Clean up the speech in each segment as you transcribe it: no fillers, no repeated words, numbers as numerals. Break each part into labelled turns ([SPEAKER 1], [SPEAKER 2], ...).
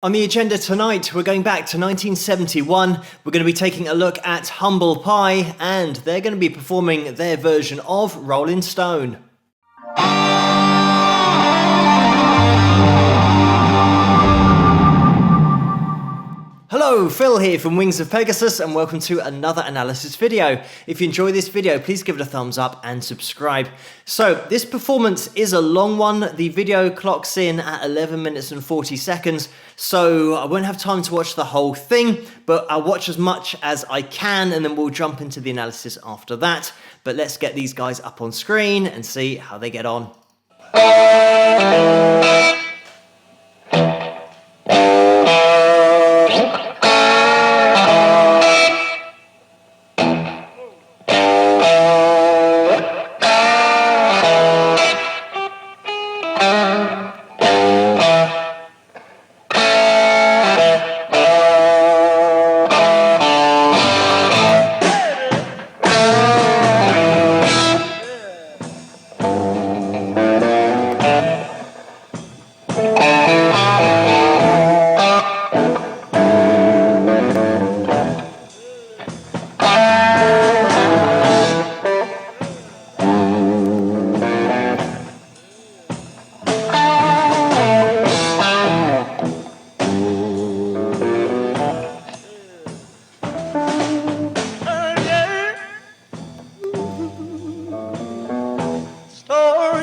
[SPEAKER 1] On the agenda tonight, we're going back to 1971. We're going to be taking a look at Humble Pie, and they're going to be performing their version of Rolling Stone. Hello, Phil here from Wings of Pegasus, and welcome to another analysis video. If you enjoy this video, please give it a thumbs up and subscribe. So, this performance is a long one. The video clocks in at 11 minutes and 40 seconds, so I won't have time to watch the whole thing, but I'll watch as much as I can, and then we'll jump into the analysis after that. But let's get these guys up on screen and see how they get on.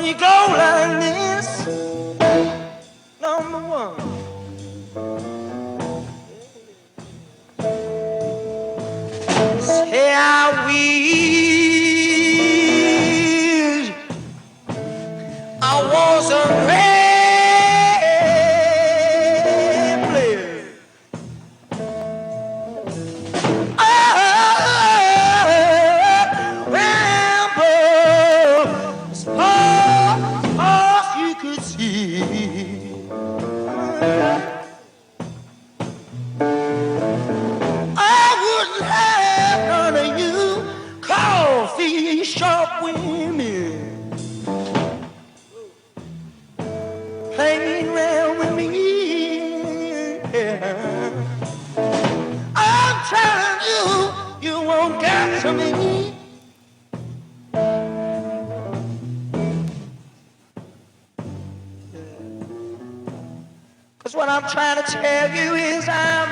[SPEAKER 2] You go like this, number one. Say I wish I was a red player. Sharp women playing around with me. Yeah. I'm telling you, you won't get to me. 'Cause what I'm trying to tell you is I'm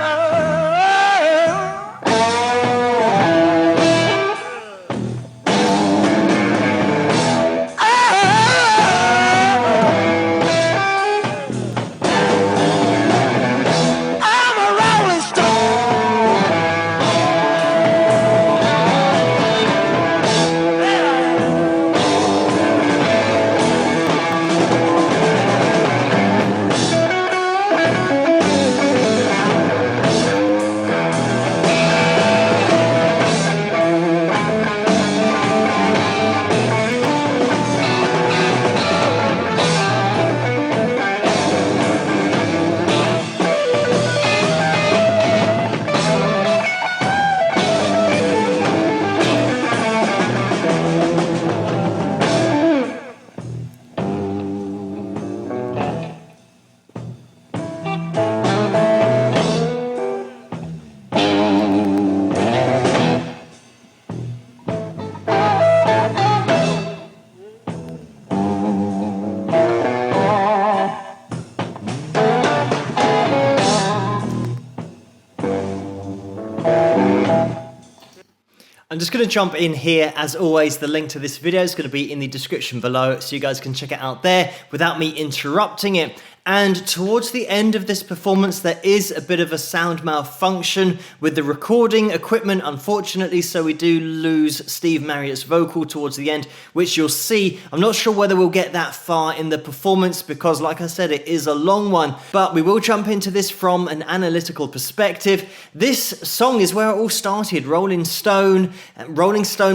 [SPEAKER 1] I'm just going to jump in here. As always, the link to this video is going to be in the description below, so you guys can check it out there without me interrupting it. And towards the end of this performance, there is a bit of a sound malfunction with the recording equipment, unfortunately, so we do lose Steve Marriott's vocal towards the end, which you'll see. I'm not sure whether we'll get that far in the performance because, like I said, it is a long one, but we will jump into this from an analytical perspective. This song is where it all started. Rolling Stone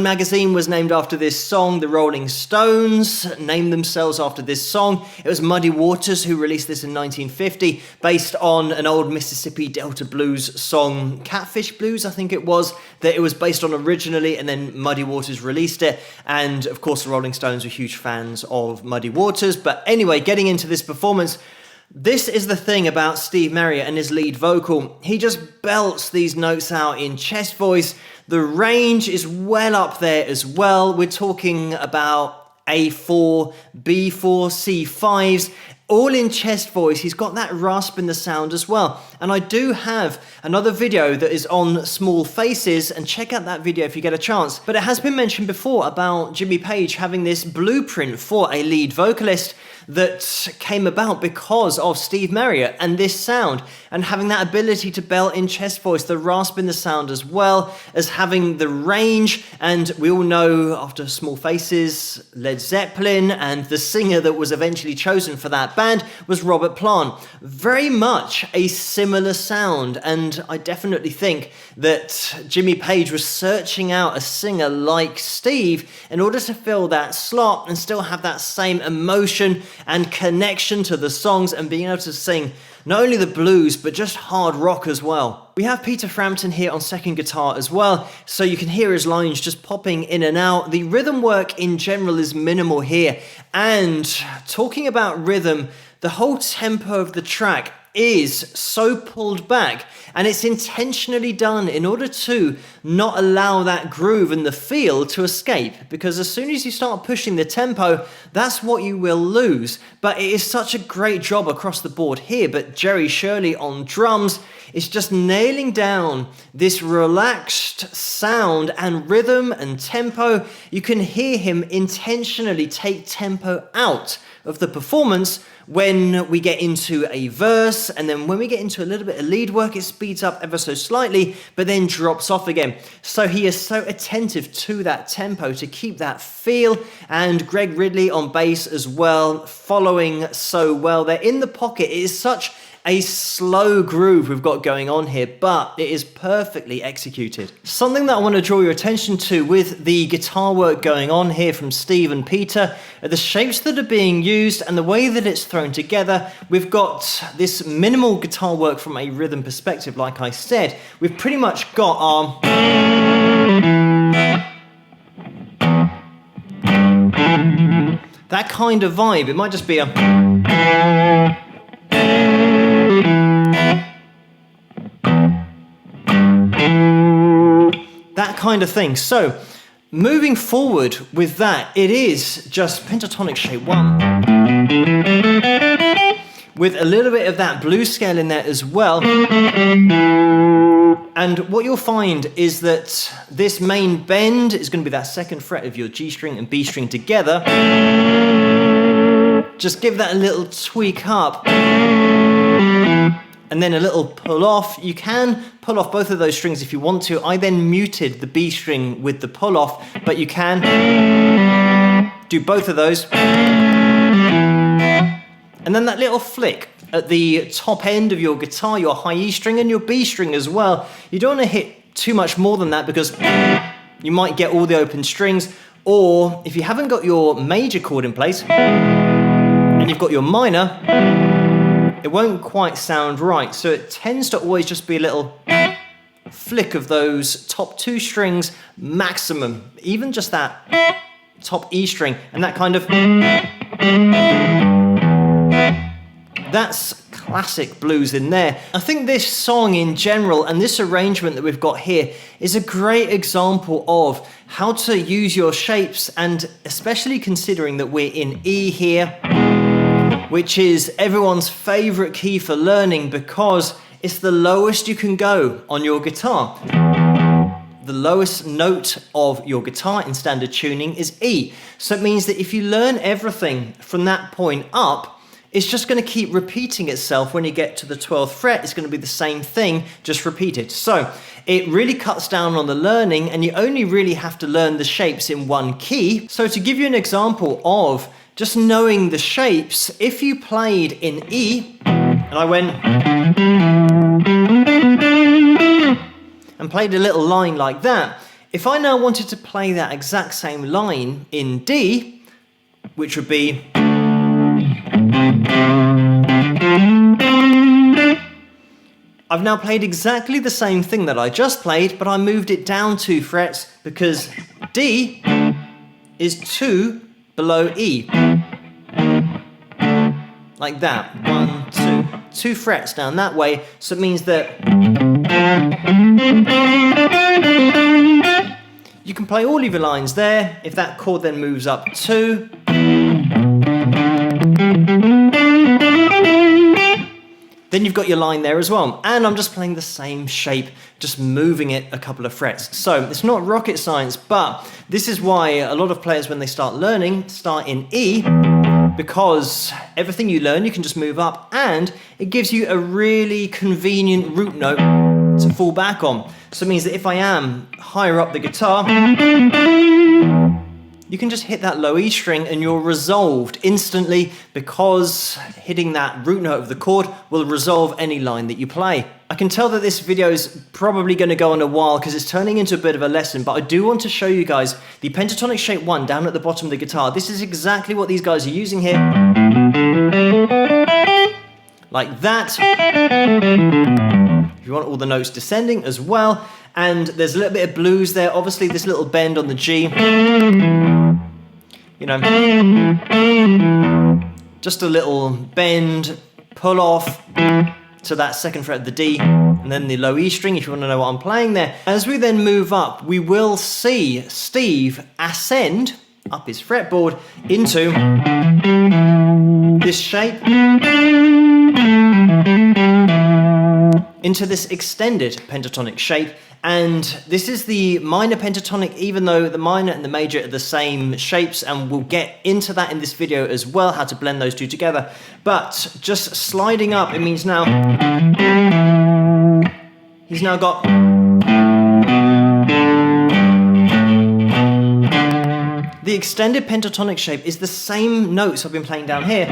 [SPEAKER 1] magazine was named after this song. The Rolling Stones named themselves after this song. It was Muddy Waters who released this in 1950, based on an old Mississippi Delta blues song, Catfish Blues, I think it was, that it was based on originally, and then Muddy Waters released it. And of course, the Rolling Stones were huge fans of Muddy Waters. But anyway, getting into this performance, This is the thing about Steve Marriott and his lead vocal. He just belts these notes out in chest voice. The range is well up there as well. We're talking about A4, B4, C5s, all in chest voice. He's got that rasp in the sound as well. And I do have another video that is on small faces, and check out that video if you get a chance. But it has been mentioned before about Jimmy Page having this blueprint for a lead vocalist that came about because of Steve Marriott and this sound, and having that ability to belt in chest voice, the rasp in the sound, as well as having the range. And we all know after Small Faces, Led Zeppelin, and the singer that was eventually chosen for that band was Robert Plant. Very much a similar sound, and I definitely think that Jimmy Page was searching out a singer like Steve in order to fill that slot and still have that same emotion and connection to the songs, and being able to sing not only the blues but just hard rock as well. We have Peter Frampton here on second guitar as well, so you can hear his lines just popping in and out. The rhythm work in general is minimal here, and talking about rhythm, the whole tempo of the track is so pulled back, and it's intentionally done in order to not allow that groove and the feel to escape, because as soon as you start pushing the tempo, that's what you will lose. But it is such a great job across the board here. But Jerry Shirley on drums is just nailing down this relaxed sound and rhythm and tempo. You can hear him intentionally take tempo out of the performance when we get into a verse, and then when we get into a little bit of lead work, it speeds up ever so slightly, but then drops off again. So he is so attentive to that tempo to keep that feel, and Greg Ridley on bass as well, following so well. They're in the pocket. It is such a slow groove we've got going on here, but it is perfectly executed. Something that I want to draw your attention to with the guitar work going on here from Steve and Peter are the shapes that are being used and the way that it's thrown together. We've got this minimal guitar work from a rhythm perspective, like I said. We've pretty much got our that kind of vibe. It might just be a that kind of thing. So moving forward with that, it is just pentatonic shape 1 with a little bit of that blues scale in there as well. And what you'll find is that this main bend is going to be that second fret of your G string and B string together. Just give that a little tweak up, and then a little pull off. You can pull off both of those strings if you want to. I then muted the B string with the pull off, but you can do both of those. And then that little flick at the top end of your guitar, your high E string and your B string as well. You don't want to hit too much more than that, because you might get all the open strings, or if you haven't got your major chord in place and you've got your minor, it won't quite sound right. So it tends to always just be a little flick of those top 2 strings maximum, even just that top E string, and that kind of, that's classic blues in there. I think this song in general and this arrangement that we've got here is a great example of how to use your shapes, and especially considering that we're in E here, which is everyone's favorite key for learning because it's the lowest you can go on your guitar. The lowest note of your guitar in standard tuning is E. So it means that if you learn everything from that point up, it's just going to keep repeating itself. When you get to the 12th fret, it's going to be the same thing, just repeated. So it really cuts down on the learning, and you only really have to learn the shapes in one key. So to give you an example of just knowing the shapes, if you played in E, and I went and played a little line like that, if I now wanted to play that exact same line in D, which would be, I've now played exactly the same thing that I just played, but I moved it down 2 frets because D is 2 below E. Like that. 1, 2. 2 frets down that way, so it means that you can play all of your lines there. If that chord then moves up 2, then you've got your line there as well. And I'm just playing the same shape, just moving it a couple of frets. So it's not rocket science, but this is why a lot of players, when they start learning, start in E, because everything you learn, you can just move up, and it gives you a really convenient root note to fall back on. So it means that if I am higher up the guitar, you can just hit that low E string and you're resolved instantly, because hitting that root note of the chord will resolve any line that you play. I can tell that this video is probably going to go on a while because it's turning into a bit of a lesson, but I do want to show you guys the pentatonic shape 1 down at the bottom of the guitar. This is exactly what these guys are using here. Like that. If you want all the notes descending as well. And there's a little bit of blues there. Obviously, this little bend on the G. You know, just a little bend, pull off to that 2nd fret of the D, and then the low E string, if you want to know what I'm playing there. As we then move up, we will see Steve ascend up his fretboard into this shape, into this extended pentatonic shape. And this is the minor pentatonic, even though the minor and the major are the same shapes, and we'll get into that in this video as well, how to blend those two together. But just sliding up, it means now he's now got the extended pentatonic shape is the same notes I've been playing down here.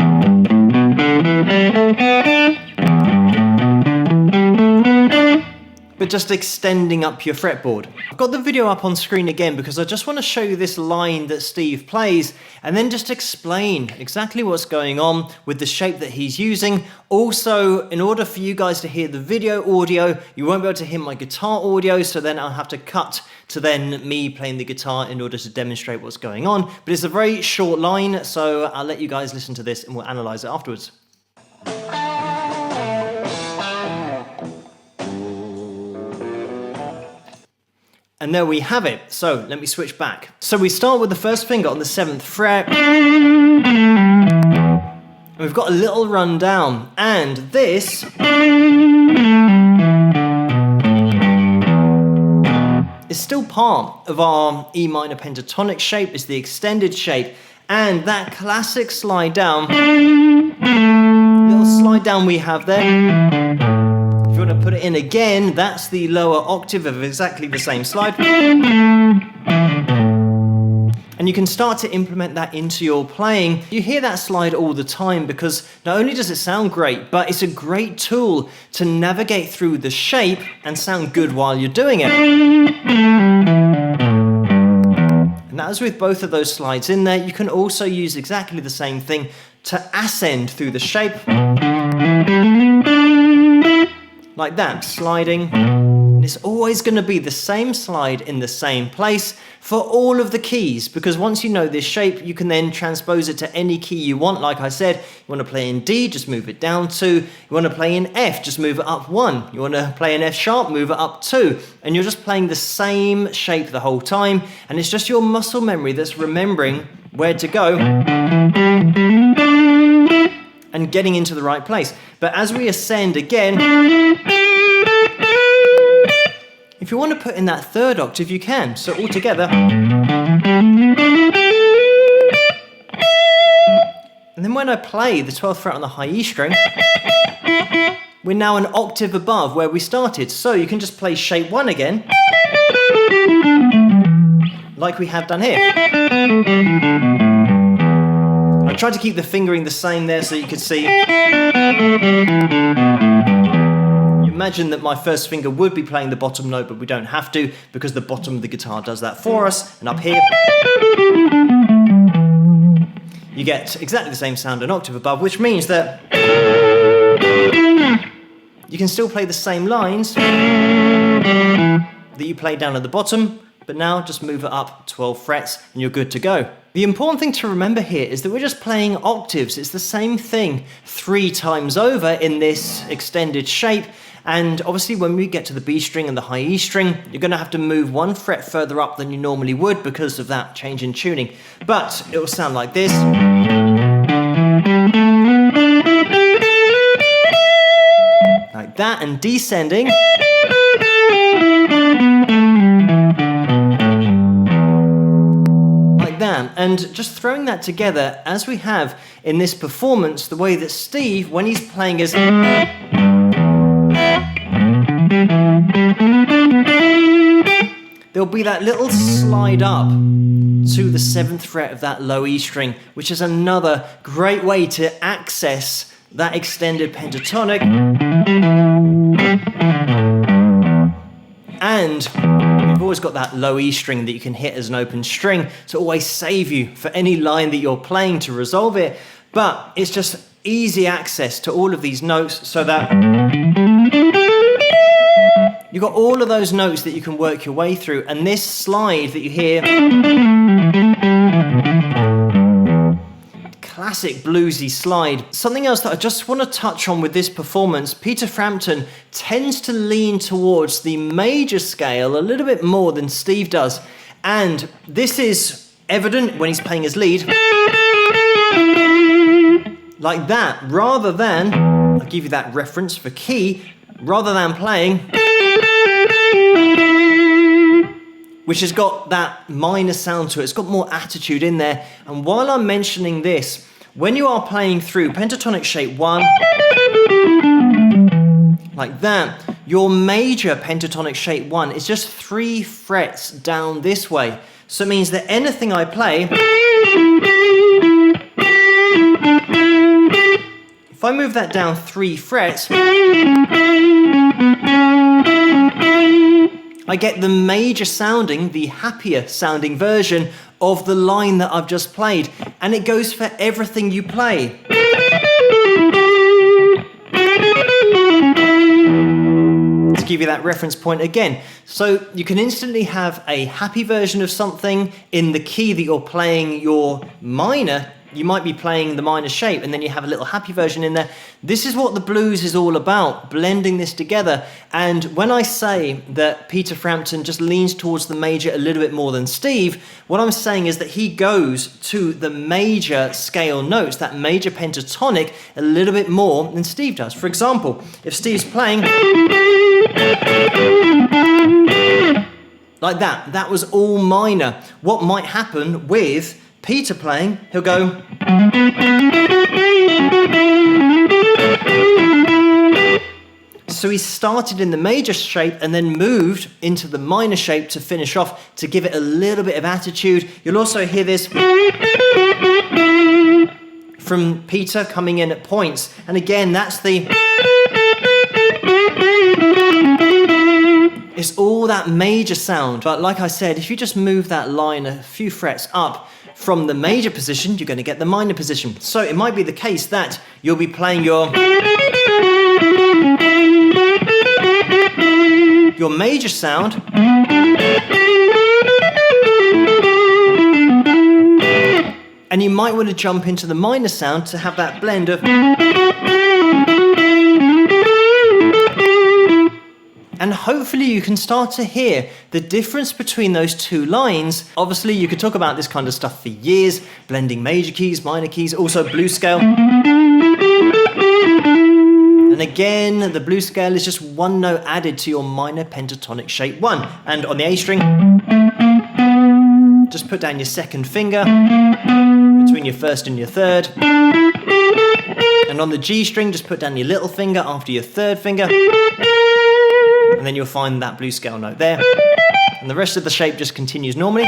[SPEAKER 1] But just extending up your fretboard. I've got the video up on screen again because I just want to show you this line that Steve plays and then just explain exactly what's going on with the shape that he's using. Also, in order for you guys to hear the video audio, you won't be able to hear my guitar audio, so then I'll have to cut to then me playing the guitar in order to demonstrate what's going on. But it's a very short line, so I'll let you guys listen to this and we'll analyze it afterwards. And there we have it. So let me switch back. So we start with the 1st finger on the 7th fret. And we've got a little run down. And this is still part of our E minor pentatonic shape. It's the extended shape. And that classic slide down, little slide down we have there. If you want to put it in again, that's the lower octave of exactly the same slide. And you can start to implement that into your playing. You hear that slide all the time because not only does it sound great, but it's a great tool to navigate through the shape and sound good while you're doing it. And as with both of those slides in there, you can also use exactly the same thing to ascend through the shape. Like that, sliding. And it's always going to be the same slide in the same place for all of the keys, because once you know this shape, you can then transpose it to any key you want. Like I said, you want to play in D, just move it down 2. You want to play in F, just move it up 1. You want to play in F sharp, move it up 2. And you're just playing the same shape the whole time. And it's just your muscle memory that's remembering where to go and getting into the right place. But as we ascend again, if you want to put in that 3rd octave, you can. So all together. And then when I play the 12th fret on the high E string, we're now an octave above where we started. So you can just play shape 1 again, like we have done here. I tried to keep the fingering the same there so you could see. You imagine that my 1st finger would be playing the bottom note, but we don't have to because the bottom of the guitar does that for us. And up here, you get exactly the same sound an octave above, which means that you can still play the same lines that you played down at the bottom, but now just move it up 12 frets and you're good to go. The important thing to remember here is that we're just playing octaves. It's the same thing 3 times over in this extended shape. And obviously when we get to the B string and the high E string, you're going to have to move 1 fret further up than you normally would because of that change in tuning. But it will sound like this. Like that, and descending. Like that. And just throwing that together, as we have in this performance, the way that Steve, when he's playing his... there'll be that little slide up to the 7th fret of that low E string, which is another great way to access that extended pentatonic. And you've always got that low E string that you can hit as an open string to always save you for any line that you're playing to resolve it. But it's just easy access to all of these notes so that you've got all of those notes that you can work your way through. And this slide that you hear, classic bluesy slide. Something else that I just want to touch on with this performance, Peter Frampton tends to lean towards the major scale a little bit more than Steve does. And this is evident when he's playing his lead. Like that, rather than, I'll give you that reference for key, rather than playing, which has got that minor sound to it. It's got more attitude in there. And while I'm mentioning this, when you are playing through pentatonic shape 1, like that, your major pentatonic shape 1 is just 3 frets down this way. So it means that anything I play, if I move that down 3 frets, I get the major sounding, the happier sounding version of the line that I've just played. And it goes for everything you play. To give you that reference point again. So you can instantly have a happy version of something in the key that you're playing your minor. You might be playing the minor shape and then you have a little happy version in there. This is what the blues is all about, blending this together. And when I say that Peter Frampton just leans towards the major a little bit more than Steve, what I'm saying is that he goes to the major scale notes, that major pentatonic, a little bit more than Steve does. For example, if Steve's playing like that, that was all minor. What might happen with Peter playing, he'll go, so he started in the major shape and then moved into the minor shape to finish off, to give it a little bit of attitude. You'll also hear this from Peter coming in at points. And again, that's the, it's all that major sound. But like I said, if you just move that line a few frets up from the major position, you're going to get the minor position. So it might be the case that you'll be playing your major sound, and you might want to jump into the minor sound to have that blend of, and hopefully you can start to hear the difference between those two lines. Obviously, you could talk about this kind of stuff for years, blending major keys, minor keys, also blues scale. And again, the blues scale is just one note added to your minor pentatonic shape 1. And on the A string, just put down your second finger between your first and your third. And on the G string, just put down your little finger after your third finger. And then you'll find that blues scale note there. And the rest of the shape just continues normally.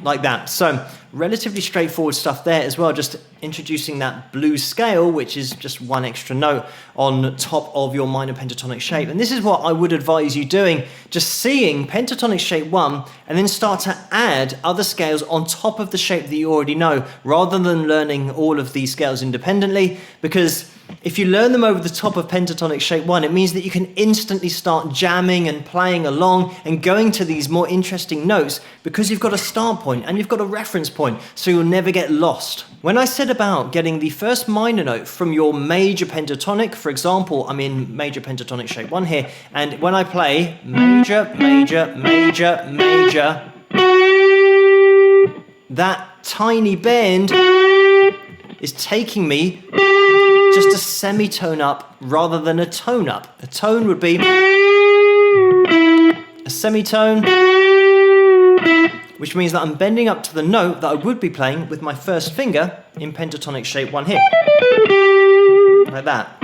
[SPEAKER 1] Like that. So relatively straightforward stuff there as well, just introducing that blues scale, which is just one extra note on top of your minor pentatonic shape. And this is what I would advise you doing just seeing pentatonic shape 1 and then start to add other scales on top of the shape that you already know, rather than learning all of these scales independently, because if you learn them over the top of pentatonic shape 1, it means that you can instantly start jamming and playing along and going to these more interesting notes, because you've got a start point and you've got a reference point, so you'll never get lost. When I said about getting the first minor note from your major pentatonic, for example, I'm in major pentatonic shape 1 here, and when I play major, major, major, major, that tiny bend is taking me just a semitone up rather than a tone up. A tone would be a semitone, which means that I'm bending up to the note that I would be playing with my first finger in pentatonic shape 1 here. Like that.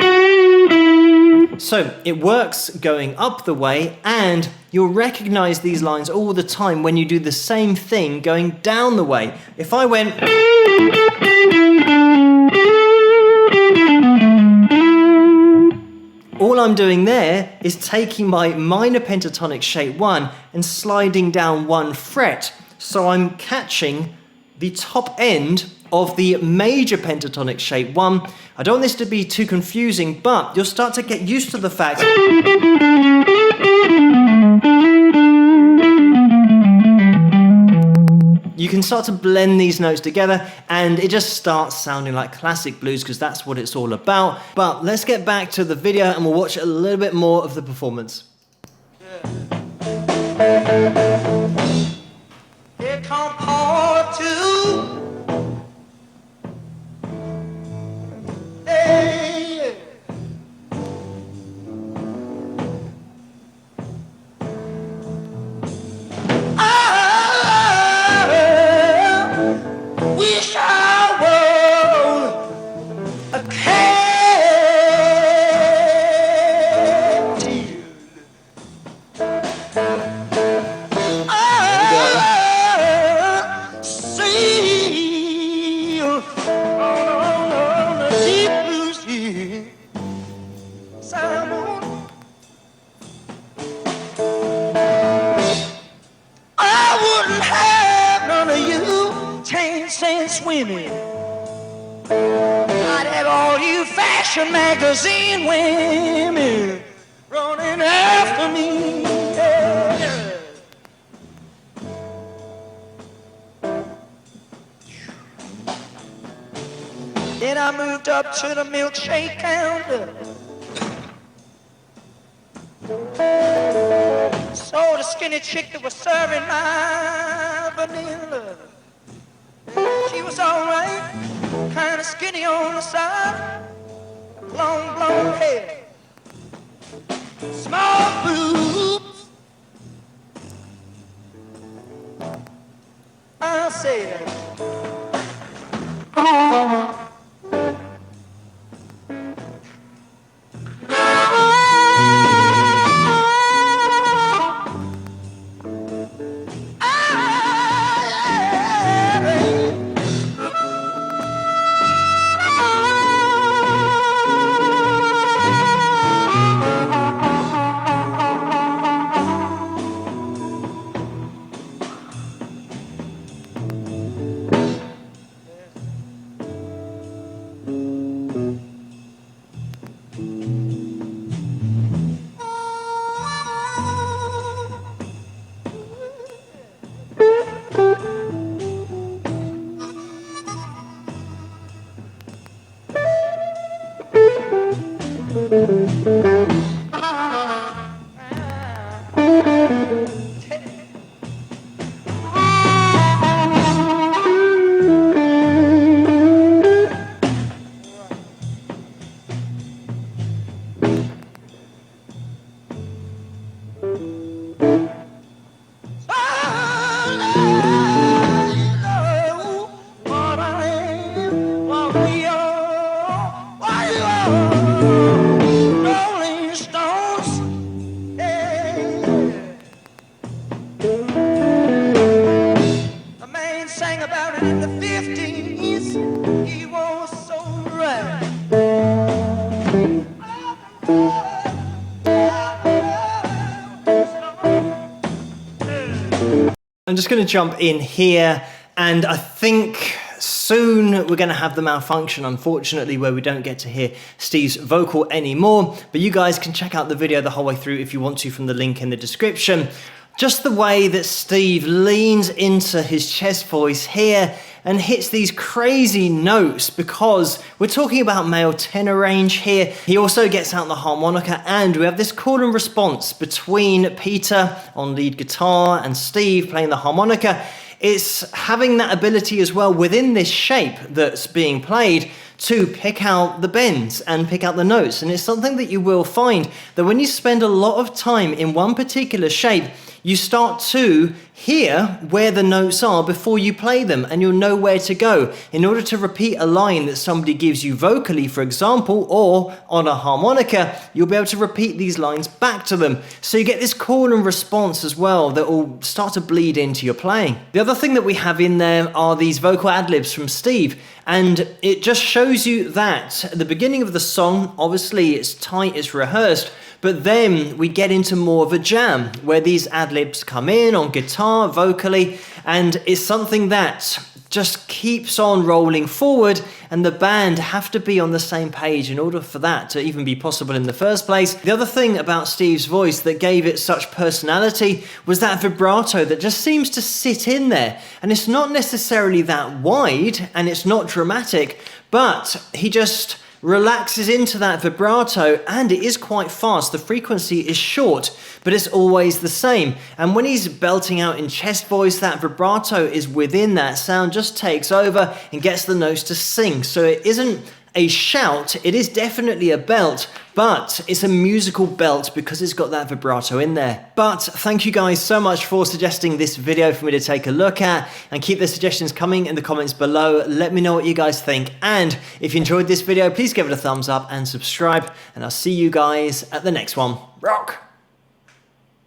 [SPEAKER 1] So it works going up the way, and you'll recognize these lines all the time when you do the same thing going down the way. If I went... all I'm doing there is taking my minor pentatonic shape 1 and sliding down 1 fret. So I'm catching the top end of the major pentatonic shape 1. I don't want this to be too confusing, but you'll start to get used to the fact you can start to blend these notes together, and it just starts sounding like classic blues, because that's what it's all about. But let's get back to the video and we'll watch a little bit more of the performance.
[SPEAKER 2] Here come part 2. Hey. Wish I was a captive. Sail on the deep blue sea. Simon, I wouldn't have none of you chains and swimming. I'd have all you fashion magazine women running after me. Yeah. Then I moved up to the milkshake counter. Saw the skinny chick that was serving my vanilla. She was alright, kind of skinny on the side, long blonde hair, small boobs. I said, rolling
[SPEAKER 1] I'm just going to jump in here, and I think soon we're going to have the malfunction, unfortunately, where we don't get to hear Steve's vocal anymore, but you guys can check out the video the whole way through if you want to from the link in the description. Just the way that Steve leans into his chest voice here and hits these crazy notes, because we're talking about male tenor range here. He also gets out the harmonica, and we have this call and response between Peter on lead guitar and Steve playing the harmonica. It's having that ability as well within this shape that's being played to pick out the bends and pick out the notes. And it's something that you will find that when you spend a lot of time in one particular shape, you start to hear where the notes are before you play them, and you'll know where to go. In order to repeat a line that somebody gives you vocally, for example, or on a harmonica, you'll be able to repeat these lines back to them. So you get this call and response as well that will start to bleed into your playing. The other thing that we have in there are these vocal ad-libs from Steve, and it just shows you that at the beginning of the song, obviously it's tight, it's rehearsed, but then we get into more of a jam where these ad-libs come in on guitar, vocally, and it's something that just keeps on rolling forward, and the band have to be on the same page in order for that to even be possible in the first place. The other thing about Steve's voice that gave it such personality was that vibrato that just seems to sit in there, and it's not necessarily that wide and it's not dramatic, but he just relaxes into that vibrato, and it is quite fast. The frequency is short, but it's always the same. And when he's belting out in chest voice, that vibrato is within that sound, just takes over and gets the notes to sing. So it isn't a shout, it is definitely a belt, but it's a musical belt because it's got that vibrato in there. But thank you guys so much for suggesting this video for me to take a look at, and keep the suggestions coming in the comments below. Let me know what you guys think, and if you enjoyed this video, please give it a thumbs up and subscribe, and I'll see you guys at the next one. Rock!